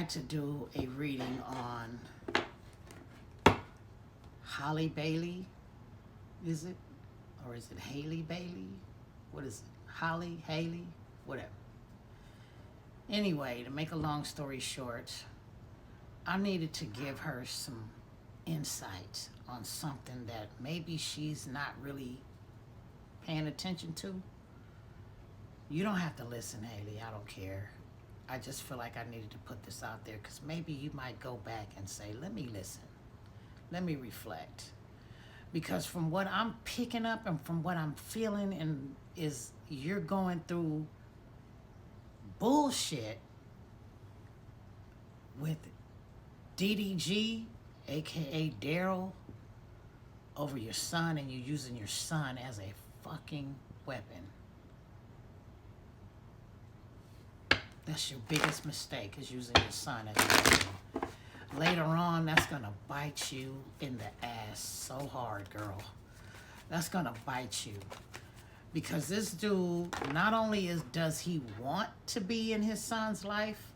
like to do a reading on Halle Bailey, is it? Or is it Haley Bailey? What is it? Halle, Haley, whatever. Anyway, to make a long story short, I needed to give her some insight on something that maybe she's not really paying attention to. You don't have to listen, Haley. I don't care. I just feel like I needed to put this out there because maybe you might go back and say, let me listen. Let me reflect. Because from what I'm picking up and from what I'm feeling and is you're going through bullshit with DDG, aka Daryl, over your son, and you're using your son as a fucking weapon. That's your biggest mistake, is using your son as a weapon. Later on, that's gonna bite you in the ass so hard, girl. That's gonna bite you. Because this dude, not only does he want to be in his son's life,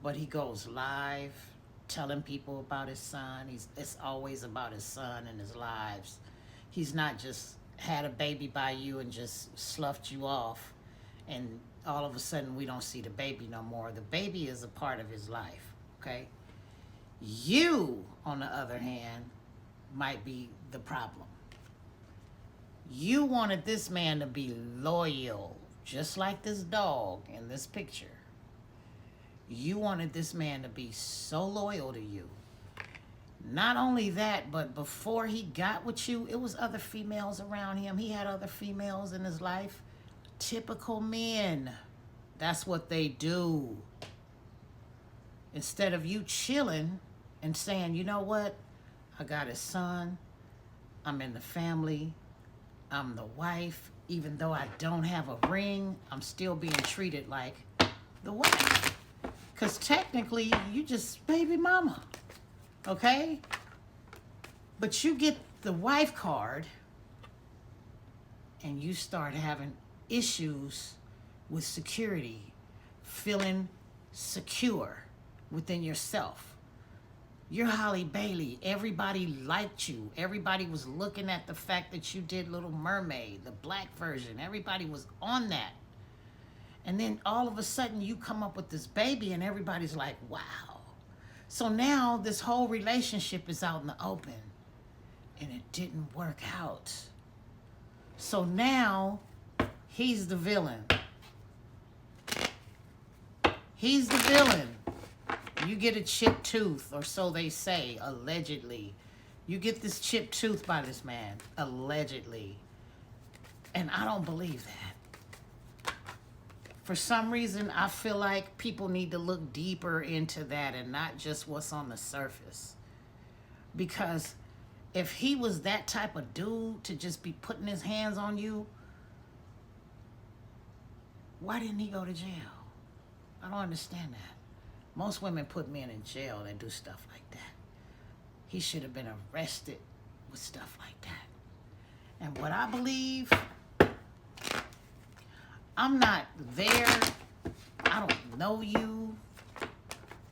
but he goes live telling people about his son. It's always about his son and his lives. He's not just had a baby by you and just sloughed you off and all of a sudden we don't see the baby no more. The baby is a part of his life, okay? You, on the other hand, might be the problem. You wanted this man to be loyal, just like this dog in this picture. You wanted this man to be so loyal to you. Not only that, but before he got with you, it was other females around him. He had other females in his life. Typical men. That's what they do. Instead of you chilling and saying, you know what? I got his son. I'm in the family. I'm the wife. Even though I don't have a ring, I'm still being treated like the wife. Because technically, you just baby mama. Okay? But you get the wife card and you start having issues with security, feeling secure within yourself. You're Halle Bailey. Everybody liked you. Everybody was looking at the fact that you did Little Mermaid, the black version. Everybody was on that. And then all of a sudden you come up with this baby and everybody's like, wow. So now this whole relationship is out in the open and it didn't work out. So now he's the villain. He's the villain. You get a chipped tooth, or so they say, allegedly. You get this chipped tooth by this man, allegedly. And I don't believe that. For some reason, I feel like people need to look deeper into that and not just what's on the surface. Because if he was that type of dude to just be putting his hands on you, why didn't he go to jail? I don't understand that. Most women put men in jail that do stuff like that. He should have been arrested with stuff like that. And what I believe, I'm not there. I don't know you.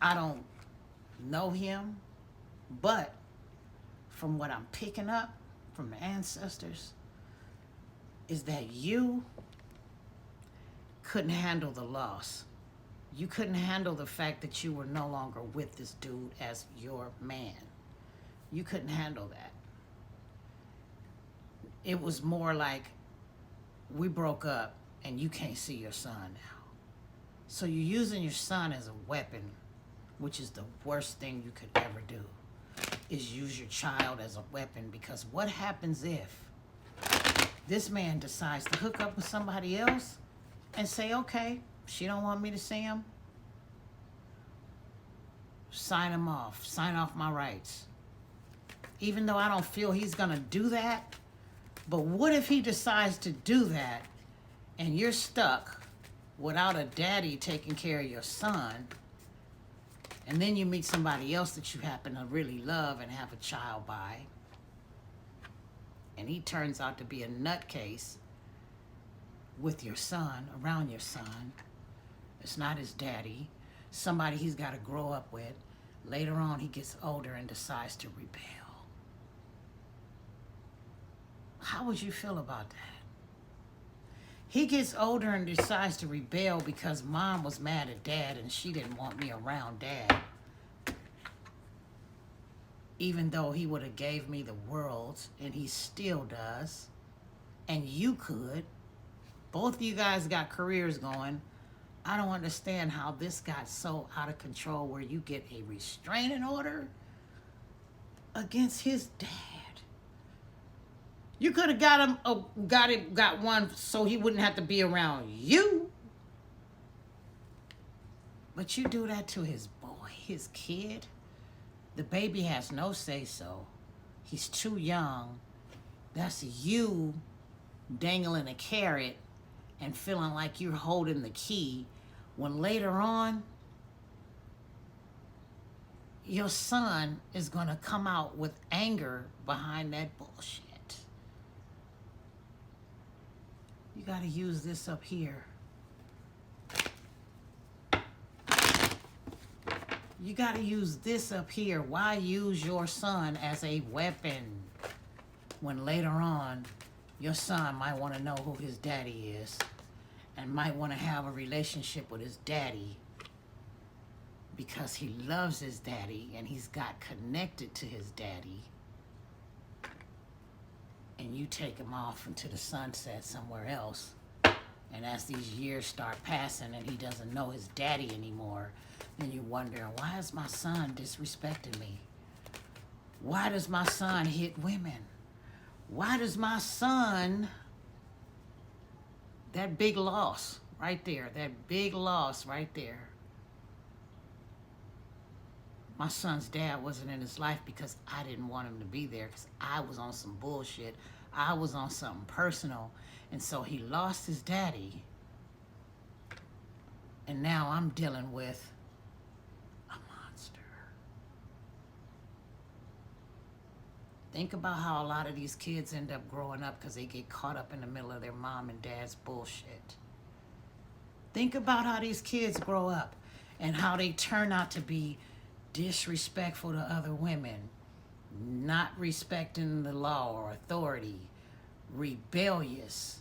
I don't know him. But from what I'm picking up from the ancestors is that you couldn't handle the loss. You couldn't handle the fact that you were no longer with this dude as your man. You couldn't handle that. It was more like, we broke up and you can't see your son now. So you're using your son as a weapon, which is the worst thing you could ever do, is use your child as a weapon. Because what happens if this man decides to hook up with somebody else and say, okay, she don't want me to see him? Sign him off. Sign off my rights. Even though I don't feel he's going to do that. But what if he decides to do that and you're stuck without a daddy taking care of your son, and then you meet somebody else that you happen to really love and have a child by, and he turns out to be a nutcase with your son, around your son. It's not his daddy. somebody he's got to grow up with. Later on, he gets older and decides to rebel. How would you feel about that? He gets older and decides to rebel because mom was mad at dad and she didn't want me around dad. Even though he would have gave me the world, and he still does. And you could. Both of you guys got careers going. I don't understand how this got so out of control where you get a restraining order against his dad. You could have got one so he wouldn't have to be around you. But you do that to his boy, his kid. The baby has no say-so. He's too young. That's you dangling a carrot and feeling like you're holding the key, when later on, your son is going to come out with anger behind that bullshit. You got to use this up here. You got to use this up here. Why use your son as a weapon when later on your son might want to know who his daddy is and might want to have a relationship with his daddy because he loves his daddy and he's got connected to his daddy, and you take him off into the sunset somewhere else, and as these years start passing and he doesn't know his daddy anymore, then you wonder, why is my son disrespecting me? Why does my son hit women? Why does my son, that big loss right there, that big loss right there, my son's dad wasn't in his life because I didn't want him to be there, because I was on some bullshit. I was on something personal, and so he lost his daddy, and now I'm dealing with a monster. Think about how a lot of these kids end up growing up because they get caught up in the middle of their mom and dad's bullshit. Think about how these kids grow up and how they turn out to be disrespectful to other women, not respecting the law or authority, rebellious.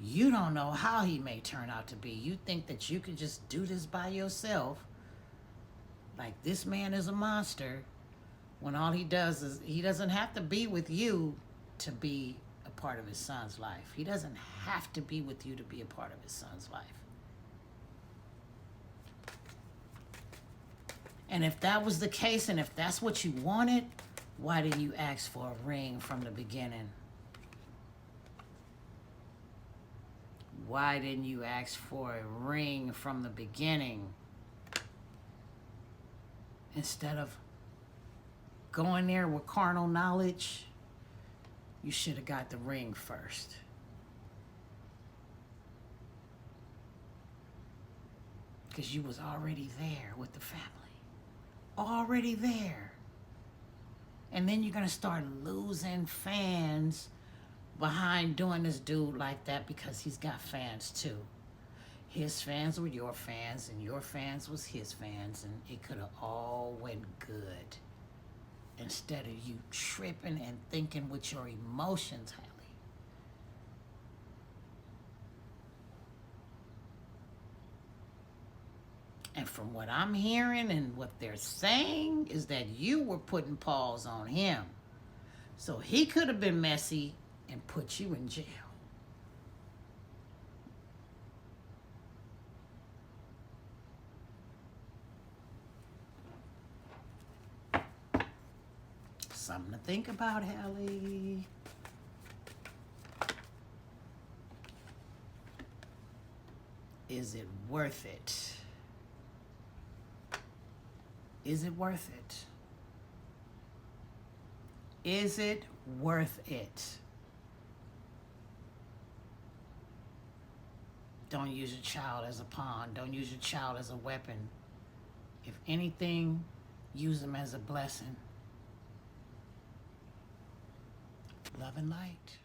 You don't know how he may turn out to be. You think that you could just do this by yourself, like this man is a monster, when all he does is, he doesn't have to be with you to be a part of his son's life. He doesn't have to be with you to be a part of his son's life. And if that was the case, and if that's what you wanted, why didn't you ask for a ring from the beginning? Why didn't you ask for a ring from the beginning? Instead of going there with carnal knowledge, you should have got the ring first. Because you was already there with the family. Already there. And then you're going to start losing fans behind doing this dude like that, because he's got fans too. His fans were your fans, and your fans was his fans, and it could have all went good. Instead of you tripping and thinking with your emotions, Halle. And from what I'm hearing and what they're saying is that you were putting paws on him. So he could have been messy and put you in jail. Something to think about, Halle. Is it worth it? Is it worth it? Is it worth it? Don't use your child as a pawn. Don't use your child as a weapon. If anything, use them as a blessing. Love and light.